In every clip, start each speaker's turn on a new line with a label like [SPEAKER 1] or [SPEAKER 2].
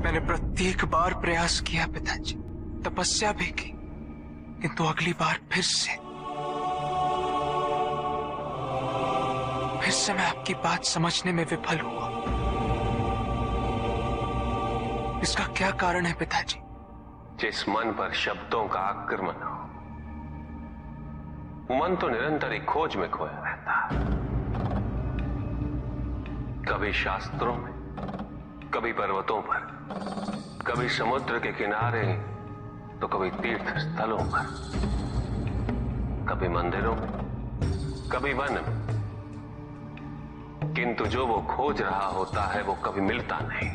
[SPEAKER 1] मैंने प्रत्येक बार प्रयास किया पिताजी, तपस्या भी की, किंतु अगली बार फिर से मैं आपकी बात समझने में विफल हुआ। इसका क्या कारण है पिताजी?
[SPEAKER 2] जिस मन पर शब्दों का आक्रमण हो, वो मन तो निरंतर एक खोज में खोया रहता है। कभी शास्त्रों में, कभी पर्वतों पर, कभी समुद्र के किनारे, तो कभी तीर्थ स्थलों पर, कभी मंदिरों में, कभी वन में। किंतु जो वो खोज रहा होता है वो कभी मिलता नहीं,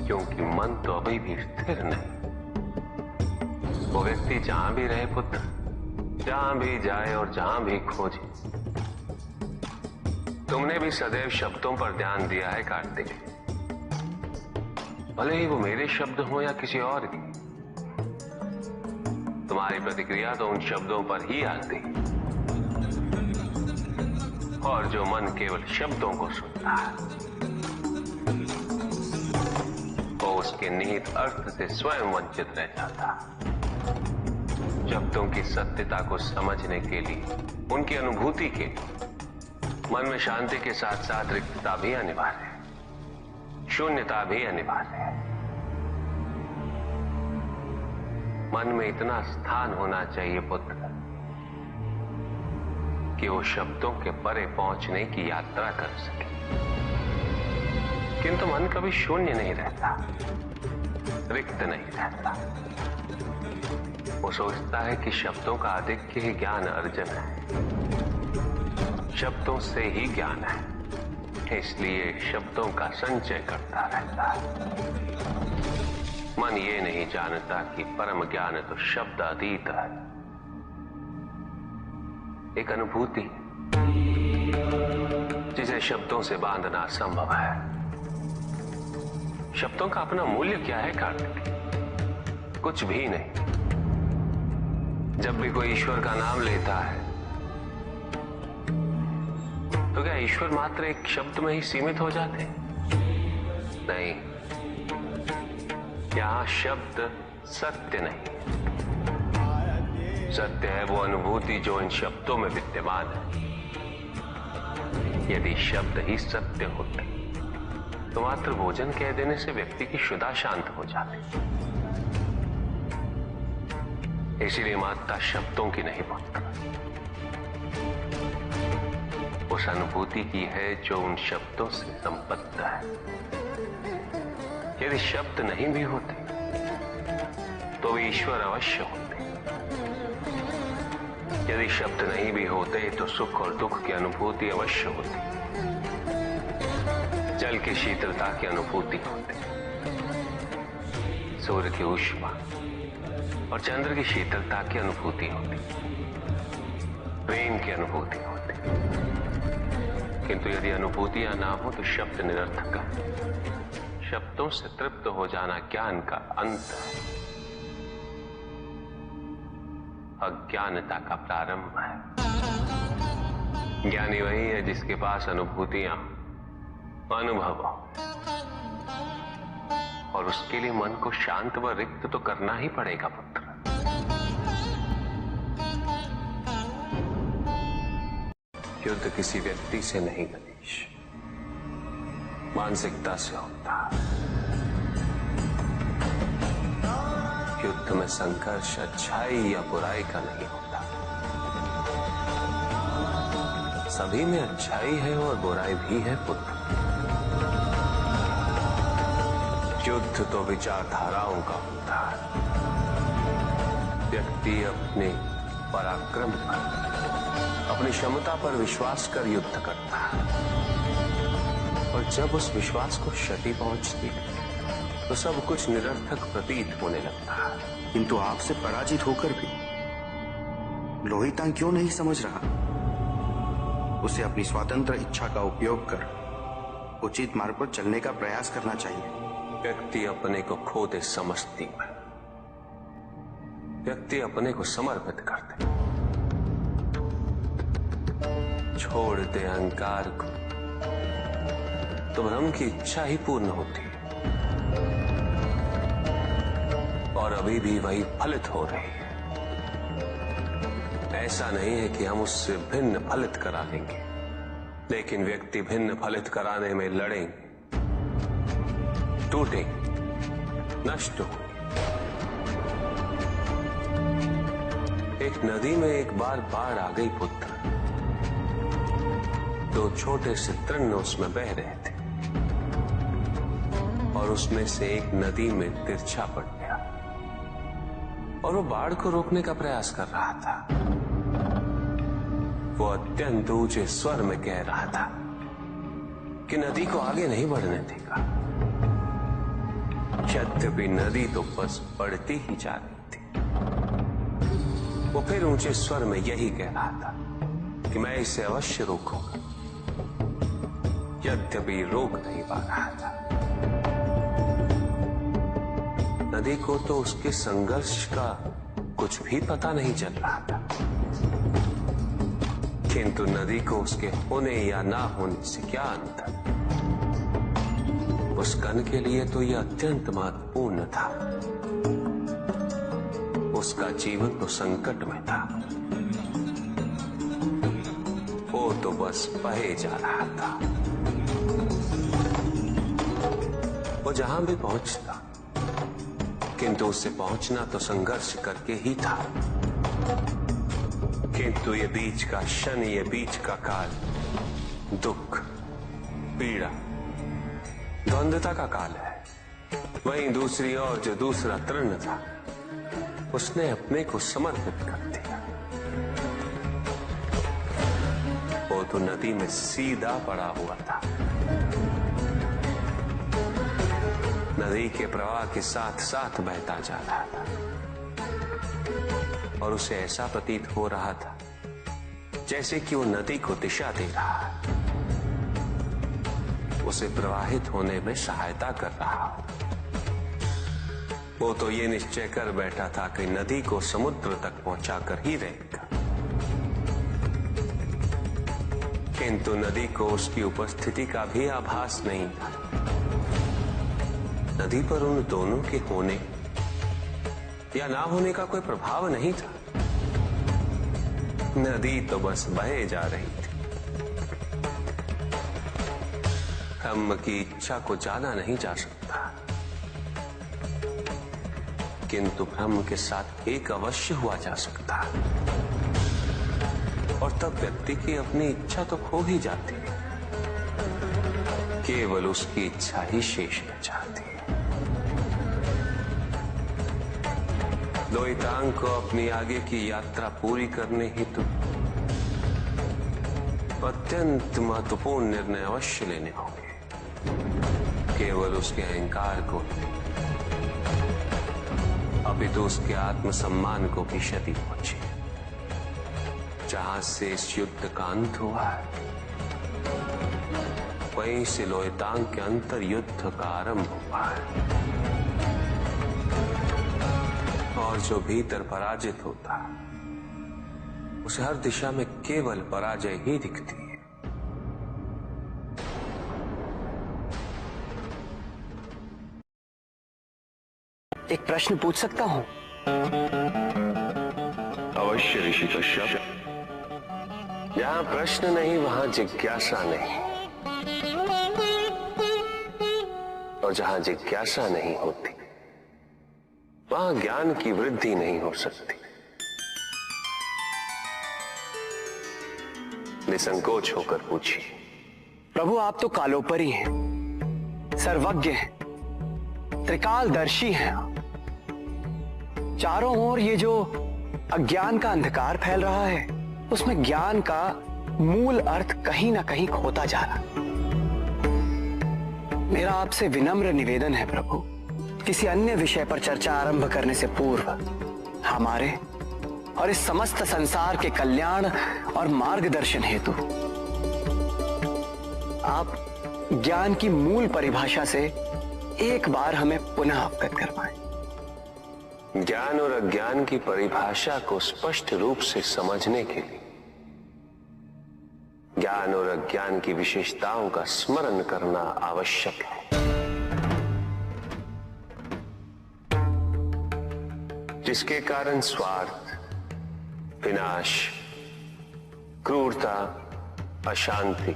[SPEAKER 2] क्योंकि मन तो अभी भी स्थिर नहीं। वो व्यक्ति जहां भी रहे पुत्र, जहां भी जाए और जहां भी खोजे, तुमने भी सदैव शब्दों पर ध्यान दिया है कार्तिक। भले ही वो मेरे शब्द हो या किसी और की, तुम्हारी प्रतिक्रिया तो उन शब्दों पर ही आती। और जो मन केवल शब्दों को सुनता है, वो उसके निहित अर्थ से स्वयं वंचित रह जाता। शब्दों की सत्यता को समझने के लिए, उनकी अनुभूति के लिए मन में शांति के साथ साथ रिक्तता भी अनिवार्य है, शून्यता भी अनिवार्य है। मन में इतना स्थान होना चाहिए पुत्र कि वो शब्दों के परे पहुंचने की यात्रा कर सके। किंतु मन कभी शून्य नहीं रहता, रिक्त नहीं रहता। वो सोचता है कि शब्दों का आधिक्य ही ज्ञान अर्जन है, शब्दों से ही ज्ञान है, इसलिए शब्दों का संचय करता रहता है। मन ये नहीं जानता कि परम ज्ञान तो शब्द अतीत है, एक अनुभूति जिसे शब्दों से बांधना असंभव है। शब्दों का अपना मूल्य क्या है कार्तिक? कुछ भी नहीं। जब भी कोई ईश्वर का नाम लेता है तो क्या ईश्वर मात्र एक शब्द में ही सीमित हो जाते? नहीं, यहां शब्द सत्य नहीं, सत्य है वो अनुभूति जो इन शब्दों में विद्यमान है। यदि शब्द ही सत्य होते तो मात्र भोजन कह देने से व्यक्ति की क्षुधा शांत हो जाती। इसीलिए माता शब्दों की नहीं पुत्र, उस अनुभूति की है जो उन शब्दों से संबद्ध है। यदि शब्द नहीं भी होते तो वे ईश्वर अवश्य होते। यदि शब्द नहीं भी होते तो सुख और दुख की अनुभूति अवश्य होती, जल की शीतलता की अनुभूति होती, सूर्य की ऊष्मा और चंद्र की शीतलता की अनुभूति होती, प्रेम की अनुभूति होती। किंतु यदि अनुभूतियां ना हो तो शब्द निरर्थक है। शब्दों से तृप्त हो जाना ज्ञान का अंत है, अज्ञानता का प्रारंभ है। ज्ञानी वही है जिसके पास अनुभूतियां, अनुभव हो, और उसके लिए मन को शांत व रिक्त तो करना ही पड़ेगा पुत्र। युद्ध किसी व्यक्ति से नहीं गणेश, मानसिकता से होता है। युद्ध में संघर्ष अच्छाई या बुराई का नहीं होता, सभी में अच्छाई है और बुराई भी है पुत्र। युद्ध तो विचारधाराओं का होता है। व्यक्ति अपने पराक्रम पर, अपनी क्षमता पर विश्वास कर युद्ध करता है, और जब उस विश्वास को क्षति पहुंचती है तो सब कुछ निरर्थक प्रतीत होने लगता है।
[SPEAKER 3] किंतु आपसे पराजित होकर भी लोहितां क्यों नहीं समझ रहा? उसे अपनी स्वतंत्र इच्छा का उपयोग कर उचित मार्ग पर चलने का प्रयास करना चाहिए।
[SPEAKER 2] व्यक्ति अपने को खो दे समझती है, व्यक्ति अपने को समर्पित कर दे, छोड़ दे अहंकार को, तो भ्रम की इच्छा ही पूर्ण होती है, और अभी भी वही फलित हो रही है। ऐसा नहीं है कि हम उससे भिन्न फलित करा लेंगे, लेकिन व्यक्ति भिन्न फलित कराने में लड़ेंगे, टूटेंगे, नष्ट हो। एक नदी में एक बार बाढ़ आ गई पुत्र। दो छोटे से तृण उसमें बह रहे थे और उसमें से एक नदी में तिरछा पड़ गया और वो बाढ़ को रोकने का प्रयास कर रहा था। वो अत्यंत ऊंचे स्वर में कह रहा था कि नदी को आगे नहीं बढ़ने देगा। यद्यपि नदी तो बस बढ़ती ही जा रही थी। वो फिर ऊंचे स्वर में यही कह रहा था कि मैं इसे अवश्य रोकूंगा, यद्यपि रोक नहीं पा रहा था। नदी को तो उसके संघर्ष का कुछ भी पता नहीं चल रहा था, किंतु नदी को उसके होने या ना होने से क्या अंतर। उस कण के लिए तो यह अत्यंत महत्वपूर्ण था। उसका जीवन तो संकट में था। वो तो बस बहे जा रहा था। वो जहां भी पहुंचता, किंतु उससे पहुंचना तो संघर्ष करके ही था। किंतु ये बीच का क्षण, ये बीच का काल दुख, पीड़ा, द्वंद्वता का काल है। वहीं दूसरी ओर जो दूसरा तृण था, उसने अपने को समर्पित कर दिया। वो तो नदी में सीधा पड़ा हुआ था। नदी के प्रवाह के साथ साथ बहता जा रहा था और उसे ऐसा प्रतीत हो रहा था जैसे कि वो नदी को दिशा दे रहा है, उसे प्रवाहित होने में सहायता कर रहा हो। वो तो ये निश्चय कर बैठा था कि नदी को समुद्र तक पहुंचाकर ही रहेगा, किंतु नदी को उसकी उपस्थिति का भी आभास नहीं था। नदी पर उन दोनों के होने या ना होने का कोई प्रभाव नहीं था। नदी तो बस बहे जा रही थी। ब्रह्म की इच्छा को जाना नहीं जा सकता, किंतु ब्रह्म के साथ एक अवश्य हुआ जा सकता, और तब व्यक्ति की अपनी इच्छा तो खो ही जाती है। केवल उसकी इच्छा ही शेष रह जाती है। द्वैतांग को अपनी आगे की यात्रा पूरी करने हेतु अत्यंत महत्वपूर्ण निर्णय अवश्य लेने होंगे। केवल उसके अहंकार को, अपितु उसके आत्मसम्मान को भी क्षति पहुंची। जहां से इस युद्ध का अंत हुआ है, वहीं से लोहितांग के अंतर युद्ध का आरंभ हुआ है। और जो भीतर पराजित होता, उसे हर दिशा में केवल पराजय ही दिखती है।
[SPEAKER 4] एक प्रश्न पूछ सकता हूं?
[SPEAKER 2] अवश्य ऋषि कश्यप। जहां प्रश्न नहीं वहां जिज्ञासा नहीं, और जहां जिज्ञासा नहीं होती वहां ज्ञान की वृद्धि नहीं हो सकती। निसंकोच होकर पूछिए।
[SPEAKER 4] प्रभु, आप तो कालोपरी हैं, सर्वज्ञ हैं, त्रिकालदर्शी हैं। चारों ओर ये जो अज्ञान का अंधकार फैल रहा है, उसमें ज्ञान का मूल अर्थ कहीं ना कहीं खोता जा रहा। मेरा आपसे विनम्र निवेदन है प्रभु, किसी अन्य विषय पर चर्चा आरंभ करने से पूर्व हमारे और इस समस्त संसार के कल्याण और मार्गदर्शन हेतु आप ज्ञान की मूल परिभाषा से एक बार हमें पुनः अवगत करवाएं।
[SPEAKER 2] ज्ञान और अज्ञान की परिभाषा को स्पष्ट रूप से समझने के लिए ज्ञान और अज्ञान की विशेषताओं का स्मरण करना आवश्यक है, जिसके कारण स्वार्थ, विनाश, क्रूरता, अशांति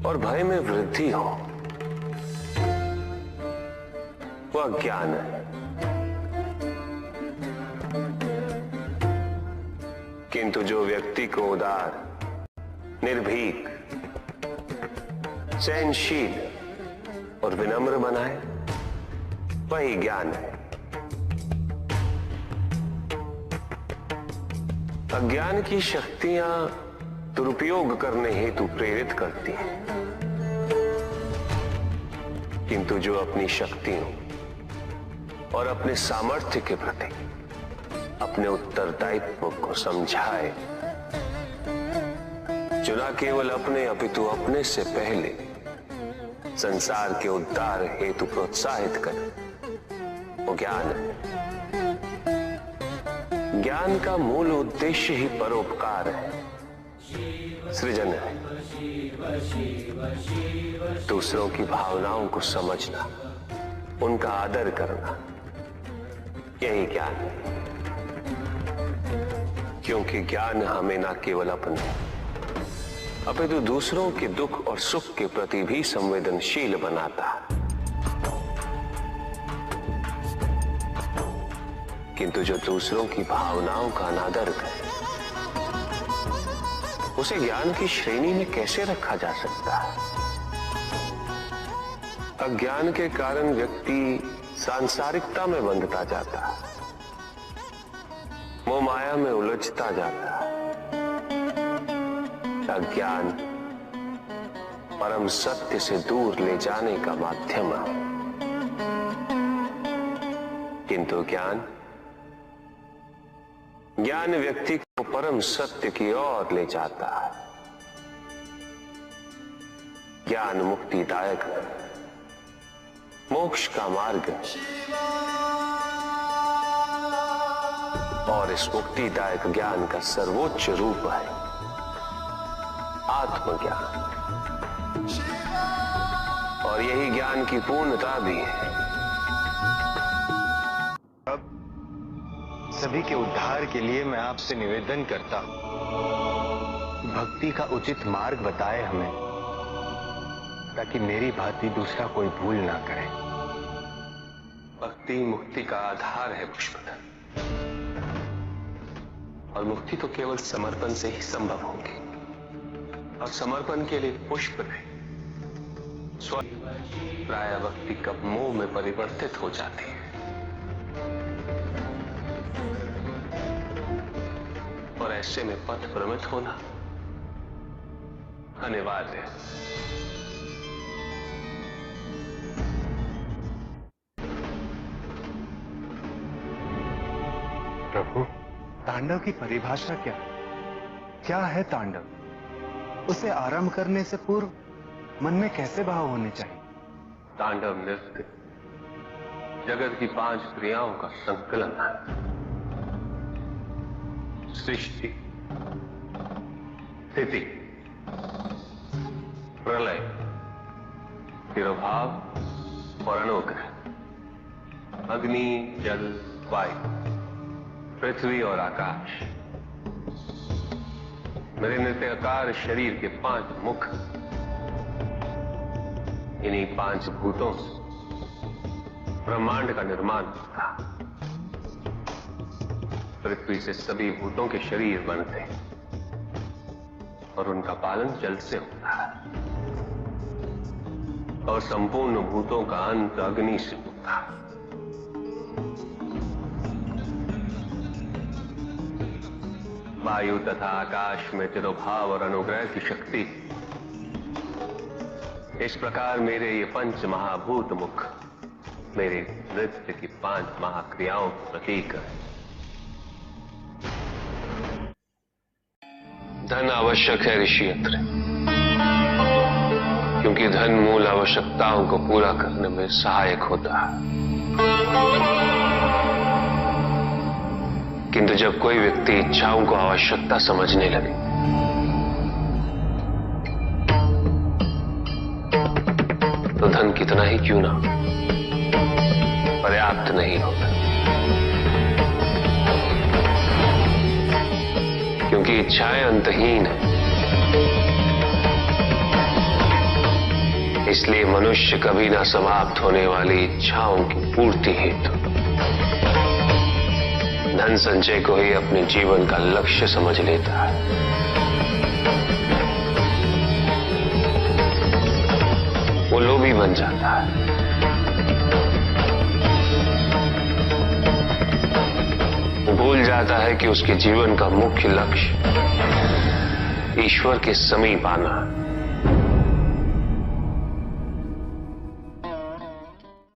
[SPEAKER 2] और भय में वृद्धि हो, वह ज्ञान है। किंतु जो व्यक्ति को उदार, निर्भीक, सहनशील और विनम्र बनाए, वही ज्ञान है। अज्ञान की शक्तियां दुरुपयोग करने हेतु प्रेरित करती हैं, किंतु जो अपनी शक्तियों और अपने सामर्थ्य के प्रति अपने उत्तरदायित्व को समझाए, जो न केवल अपने अपितु अपने से पहले संसार के उद्धार हेतु प्रोत्साहित करे, वो ज्ञान है। ज्ञान का मूल उद्देश्य ही परोपकार है, सृजन है। दूसरों की भावनाओं को समझना, उनका आदर करना, यही ज्ञान है। क्योंकि ज्ञान हमें न केवल अपने अपितु दूसरों के दुख और सुख के प्रति भी संवेदनशील बनाता है। किंतु जो दूसरों की भावनाओं का अनादर करे, उसे ज्ञान की श्रेणी में कैसे रखा जा सकता है? अज्ञान के कारण व्यक्ति सांसारिकता में बंधता जाता है, मोह माया में उलझता जाता है। अज्ञान परम सत्य से दूर ले जाने का माध्यम है, किंतु ज्ञान व्यक्ति को परम सत्य की ओर ले जाता है। ज्ञान मुक्तिदायक है, मोक्ष का मार्ग है, और इस मुक्तिदायक ज्ञान का सर्वोच्च रूप है आत्मज्ञान, और यही ज्ञान की पूर्णता भी है।
[SPEAKER 5] अब सभी के उद्धार के लिए मैं आपसे निवेदन करता हूं, भक्ति का उचित मार्ग बताए हमें, ताकि मेरी भांति दूसरा कोई भूल ना करे।
[SPEAKER 2] भक्ति मुक्ति का आधार है पुष्पधर, और मुक्ति तो केवल समर्पण से ही संभव होगी, और समर्पण के लिए पुष्प नहीं, प्राय भक्ति कब मोह में परिवर्तित हो जाती है, और ऐसे में पथ भ्रमित होना अनिवार्य है।
[SPEAKER 5] प्रभु, तांडव की परिभाषा क्या है तांडव? उसे आरंभ करने से पूर्व मन में कैसे भाव होने चाहिए?
[SPEAKER 2] तांडव नृत्य जगत की 5 क्रियाओं का संकलन है। सृष्टि, स्थिति, प्रलय, तिरोभाव और अनुग्रह, अग्नि, जल, वायु, पृथ्वी और आकाश। मेरे नृत्याकार शरीर के 5 मुख, इन्हीं 5 भूतों से ब्रह्मांड का निर्माण होता। पृथ्वी से सभी भूतों के शरीर बनते हैं, और उनका पालन जल से होता है, और संपूर्ण भूतों का अंत अग्नि से होता है। वायु तथा आकाश में तिरोभाव और अनुग्रह की शक्ति। इस प्रकार मेरे ये 5 महाभूत मुख मेरे नृत्य की 5 महाक्रियाओं का प्रतीक है। धन आवश्यक है ऋषि अत्रि, क्योंकि धन मूल आवश्यकताओं को पूरा करने में सहायक होता है। किंतु जब कोई व्यक्ति इच्छाओं को आवश्यकता समझने लगे, धन कितना ही क्यों ना पर्याप्त नहीं होता, क्योंकि इच्छाएं अंतहीन है। इसलिए मनुष्य कभी ना समाप्त होने वाली इच्छाओं की पूर्ति हेतु धन संचय को ही अपने जीवन का लक्ष्य समझ लेता है। वो लोभी बन जाता है। वो भूल जाता है कि उसके जीवन का मुख्य लक्ष्य ईश्वर के समीप आना है।